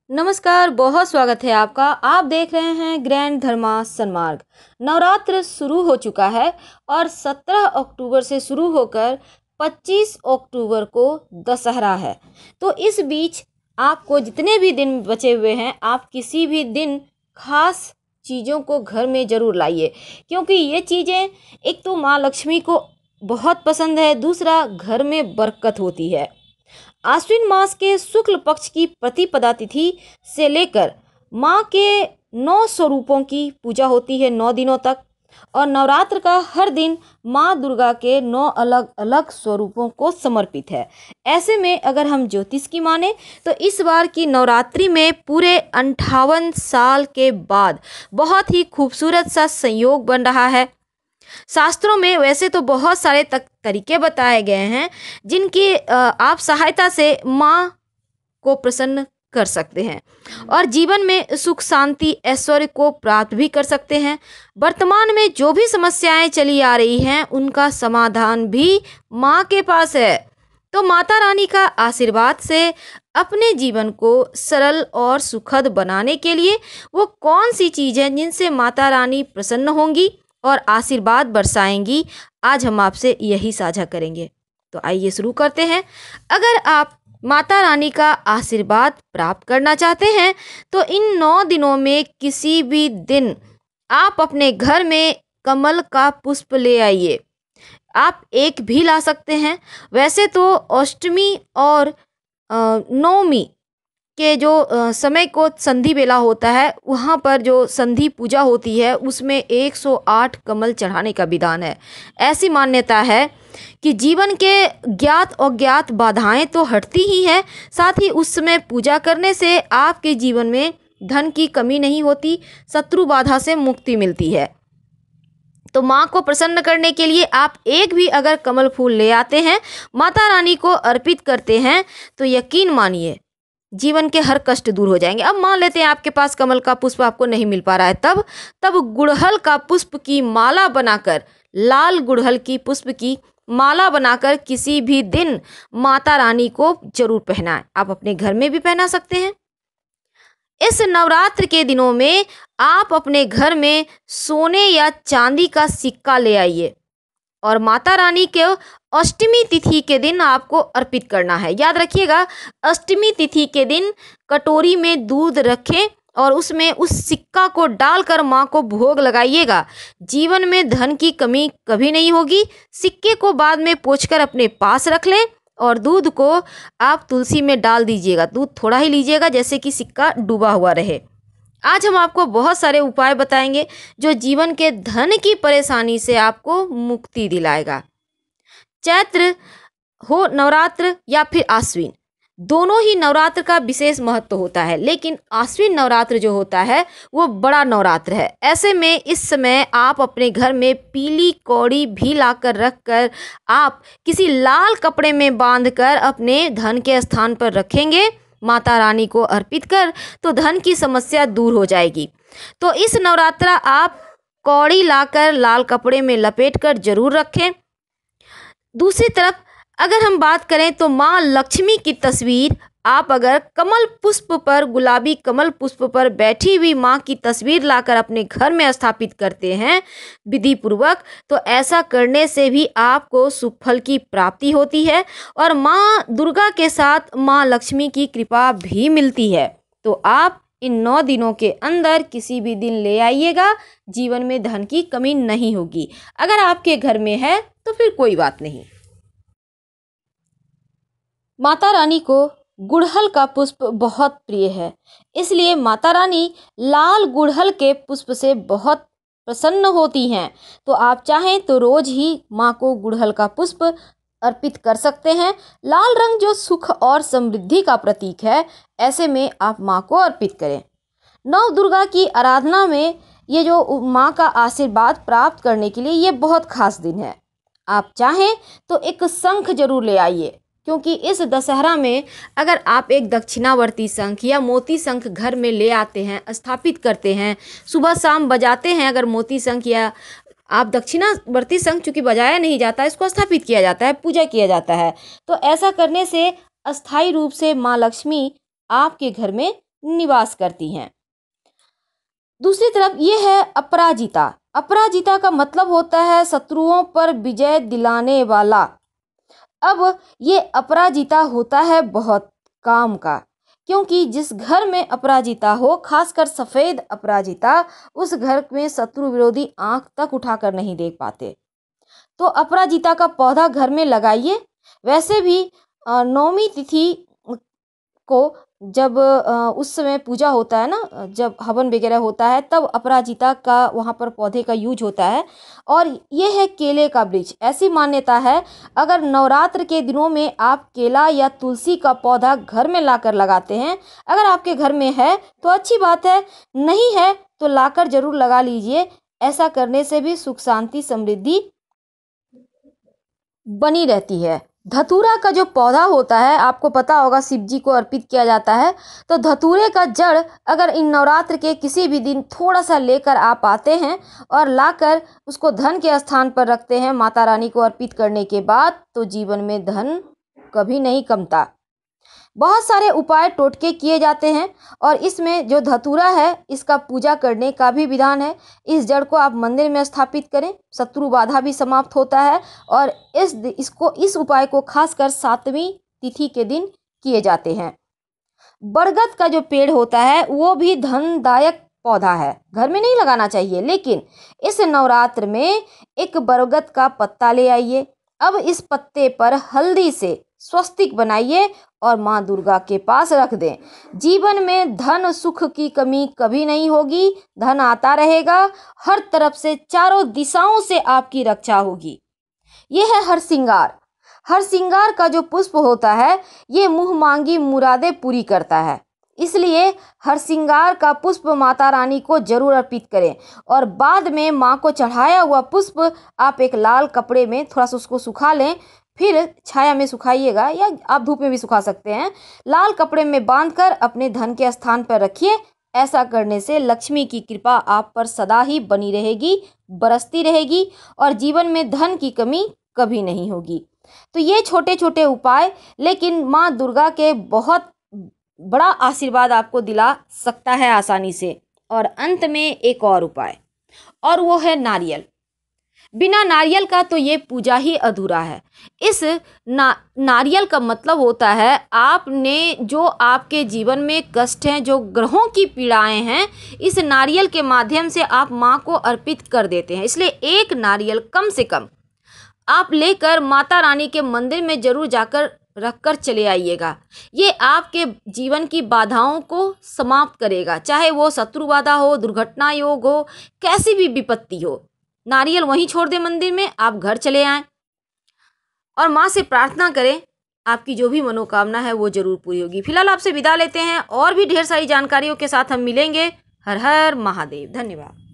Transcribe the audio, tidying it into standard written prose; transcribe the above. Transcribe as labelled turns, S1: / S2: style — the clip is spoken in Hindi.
S1: नमस्कार, बहुत स्वागत है आपका। आप देख रहे हैं ग्रैंड धर्मा सन्मार्ग। नवरात्र शुरू हो चुका है और 17 अक्टूबर से शुरू होकर 25 अक्टूबर को दशहरा है। तो इस बीच आपको जितने भी दिन बचे हुए हैं, आप किसी भी दिन खास चीज़ों को घर में ज़रूर लाइए, क्योंकि ये चीज़ें एक तो माँ लक्ष्मी को बहुत पसंद है, दूसरा घर में बरकत होती है। आश्विन मास के शुक्ल पक्ष की प्रतिपदा तिथि से लेकर माँ के 9 स्वरूपों की पूजा होती है 9 दिनों तक, और नवरात्र का हर दिन माँ दुर्गा के 9 अलग अलग स्वरूपों को समर्पित है। ऐसे में अगर हम ज्योतिष की माने तो इस बार की नवरात्रि में पूरे 58 साल के बाद बहुत ही खूबसूरत सा संयोग बन रहा है। शास्त्रों में वैसे तो बहुत सारे तरीके बताए गए हैं जिनकी आप सहायता से माँ को प्रसन्न कर सकते हैं और जीवन में सुख शांति ऐश्वर्य को प्राप्त भी कर सकते हैं। वर्तमान में जो भी समस्याएं चली आ रही हैं उनका समाधान भी माँ के पास है। तो माता रानी का आशीर्वाद से अपने जीवन को सरल और सुखद बनाने के लिए वो कौन सी चीज़ें जिनसे माता रानी प्रसन्न होंगी और आशीर्वाद बरसाएंगी, आज हम आपसे यही साझा करेंगे। तो आइए शुरू करते हैं। अगर आप माता रानी का आशीर्वाद प्राप्त करना चाहते हैं तो इन 9 दिनों में किसी भी दिन आप अपने घर में कमल का पुष्प ले आइए। आप एक भी ला सकते हैं। वैसे तो अष्टमी और नवमी के जो समय को संधि बेला होता है, वहाँ पर जो संधि पूजा होती है उसमें 108 कमल चढ़ाने का विधान है। ऐसी मान्यता है कि जीवन के ज्ञात अज्ञात बाधाएं तो हटती ही हैं, साथ ही उस समय पूजा करने से आपके जीवन में धन की कमी नहीं होती, शत्रु बाधा से मुक्ति मिलती है। तो माँ को प्रसन्न करने के लिए आप एक भी अगर कमल फूल ले आते हैं, माता रानी को अर्पित करते हैं, तो यकीन मानिए जीवन के हर कष्ट दूर हो जाएंगे। अब मान लेते हैं आपके पास कमल का पुष्प आपको नहीं मिल पा रहा है, तब गुड़हल का पुष्प की माला बनाकर, लाल गुड़हल की पुष्प की माला बनाकर किसी भी दिन माता रानी को जरूर पहनाएं। आप अपने घर में भी पहना सकते हैं। इस नवरात्र के दिनों में आप अपने घर में सोने या चांदी का सिक्का ले आइए और माता रानी के अष्टमी तिथि के दिन आपको अर्पित करना है। याद रखिएगा, अष्टमी तिथि के दिन कटोरी में दूध रखें और उसमें उस सिक्का को डालकर माँ को भोग लगाइएगा। जीवन में धन की कमी कभी नहीं होगी। सिक्के को बाद में पोंछकर अपने पास रख लें और दूध को आप तुलसी में डाल दीजिएगा। दूध थोड़ा ही लीजिएगा, जैसे कि सिक्का डूबा हुआ रहे। आज हम आपको बहुत सारे उपाय बताएंगे जो जीवन के धन की परेशानी से आपको मुक्ति दिलाएगा। चैत्र हो नवरात्र या फिर आश्विन, दोनों ही नवरात्र का विशेष महत्व होता है, लेकिन आश्विन नवरात्र जो होता है वो बड़ा नवरात्र है। ऐसे में इस समय आप अपने घर में पीली कौड़ी भी लाकर रखकर आप किसी लाल कपड़े में बांधकर अपने धन के स्थान पर रखेंगे, माता रानी को अर्पित कर, तो धन की समस्या दूर हो जाएगी। तो इस नवरात्रा आप कौड़ी लाकर लाल कपड़े में लपेट कर जरूर रखें। दूसरी तरफ अगर हम बात करें तो माँ लक्ष्मी की तस्वीर आप अगर कमल पुष्प पर, गुलाबी कमल पुष्प पर बैठी हुई माँ की तस्वीर लाकर अपने घर में स्थापित करते हैं विधि पूर्वक, तो ऐसा करने से भी आपको शुभ फल की प्राप्ति होती है और माँ दुर्गा के साथ माँ लक्ष्मी की कृपा भी मिलती है। तो आप इन 9 दिनों के अंदर किसी भी दिन ले आइएगा, जीवन में धन की कमी नहीं होगी। अगर आपके घर में है तो फिर कोई बात नहीं। माता रानी को गुड़हल का पुष्प बहुत प्रिय है, इसलिए माता रानी लाल गुड़हल के पुष्प से बहुत प्रसन्न होती हैं। तो आप चाहें तो रोज ही माँ को गुड़हल का पुष्प अर्पित कर सकते हैं। लाल रंग जो सुख और समृद्धि का प्रतीक है, ऐसे में आप माँ को अर्पित करें। नव दुर्गा की आराधना में ये जो माँ का आशीर्वाद प्राप्त करने के लिए ये बहुत खास दिन है। आप चाहें तो एक शंख जरूर ले आइए, क्योंकि इस दशहरा में अगर आप एक दक्षिणावर्ती शंख या मोती शंख घर में ले आते हैं, स्थापित करते हैं, सुबह शाम बजाते हैं, अगर मोती शंख या आप दक्षिणावर्ती शंख, चूँकि बजाया नहीं जाता, इसको स्थापित किया जाता है, पूजा किया जाता है, तो ऐसा करने से अस्थायी रूप से माँ लक्ष्मी आपके घर में निवास करती हैं। दूसरी तरफ ये है अपराजिता। अपराजिता का मतलब होता है शत्रुओं पर विजय दिलाने वाला। अब ये अपराजिता होता है बहुत काम का, क्योंकि जिस घर में अपराजिता हो, खासकर सफेद अपराजिता, उस घर में शत्रु विरोधी आंख तक उठाकर नहीं देख पाते। तो अपराजिता का पौधा घर में लगाइए। वैसे भी नौमी तिथि को जब उस समय पूजा होता है ना, जब हवन वगैरह होता है, तब अपराजिता का वहाँ पर पौधे का यूज होता है। और ये है केले का वृक्ष। ऐसी मान्यता है, अगर नवरात्र के दिनों में आप केला या तुलसी का पौधा घर में लाकर लगाते हैं, अगर आपके घर में है तो अच्छी बात है, नहीं है तो लाकर जरूर लगा लीजिए। ऐसा करने से भी सुख शांति समृद्धि बनी रहती है। धतूरा का जो पौधा होता है, आपको पता होगा, शिव जी को अर्पित किया जाता है। तो धतूरे का जड़ अगर इन नवरात्र के किसी भी दिन थोड़ा सा लेकर आप आते हैं और लाकर उसको धन के स्थान पर रखते हैं माता रानी को अर्पित करने के बाद, तो जीवन में धन कभी नहीं कमता। बहुत सारे उपाय टोटके किए जाते हैं और इसमें जो धतूरा है, इसका पूजा करने का भी विधान है। इस जड़ को आप मंदिर में स्थापित करें, शत्रु बाधा भी समाप्त होता है। और इस उपाय को खासकर 7वीं तिथि के दिन किए जाते हैं। बरगद का जो पेड़ होता है वो भी धनदायक पौधा है, घर में नहीं लगाना चाहिए, लेकिन इस नवरात्र में एक बरगद का पत्ता ले आइए। अब इस पत्ते पर हल्दी से स्वस्तिक बनाइए और माँ दुर्गा के पास रख दें। जीवन में धन सुख की कमी कभी नहीं होगी, धन आता रहेगा, हर तरफ से चारों दिशाओं से आपकी रक्षा होगी। ये है हरसिंगार। हरसिंगार का जो पुष्प होता है, ये मुंह मांगी मुरादें पूरी करता है, इसलिए हरसिंगार का पुष्प माता रानी को जरूर अर्पित करें। और बाद में माँ को चढ़ाया हुआ पुष्प आप एक लाल कपड़े में थोड़ा सा उसको सुखा लें, फिर छाया में सुखाइएगा या आप धूप में भी सुखा सकते हैं। लाल कपड़े में बांधकर अपने धन के स्थान पर रखिए। ऐसा करने से लक्ष्मी की कृपा आप पर सदा ही बनी रहेगी, बरसती रहेगी और जीवन में धन की कमी कभी नहीं होगी। तो ये छोटे छोटे उपाय, लेकिन माँ दुर्गा के बहुत बड़ा आशीर्वाद आपको दिला सकता है आसानी से। और अंत में एक और उपाय, और वो है नारियल। बिना नारियल का तो ये पूजा ही अधूरा है। इस नारियल का मतलब होता है, आपने जो आपके जीवन में कष्ट हैं, जो ग्रहों की पीड़ाएं हैं, इस नारियल के माध्यम से आप माँ को अर्पित कर देते हैं। इसलिए एक नारियल कम से कम आप लेकर माता रानी के मंदिर में जरूर जाकर रखकर चले आइएगा। ये आपके जीवन की बाधाओं को समाप्त करेगा, चाहे वो शत्रु बाधा हो, दुर्घटना योग हो, कैसी भी विपत्ति हो। नारियल वहीं छोड़ दे मंदिर में, आप घर चले आएं और माँ से प्रार्थना करें, आपकी जो भी मनोकामना है वो जरूर पूरी होगी। फिलहाल आपसे विदा लेते हैं, और भी ढेर सारी जानकारियों के साथ हम मिलेंगे। हर हर महादेव। धन्यवाद।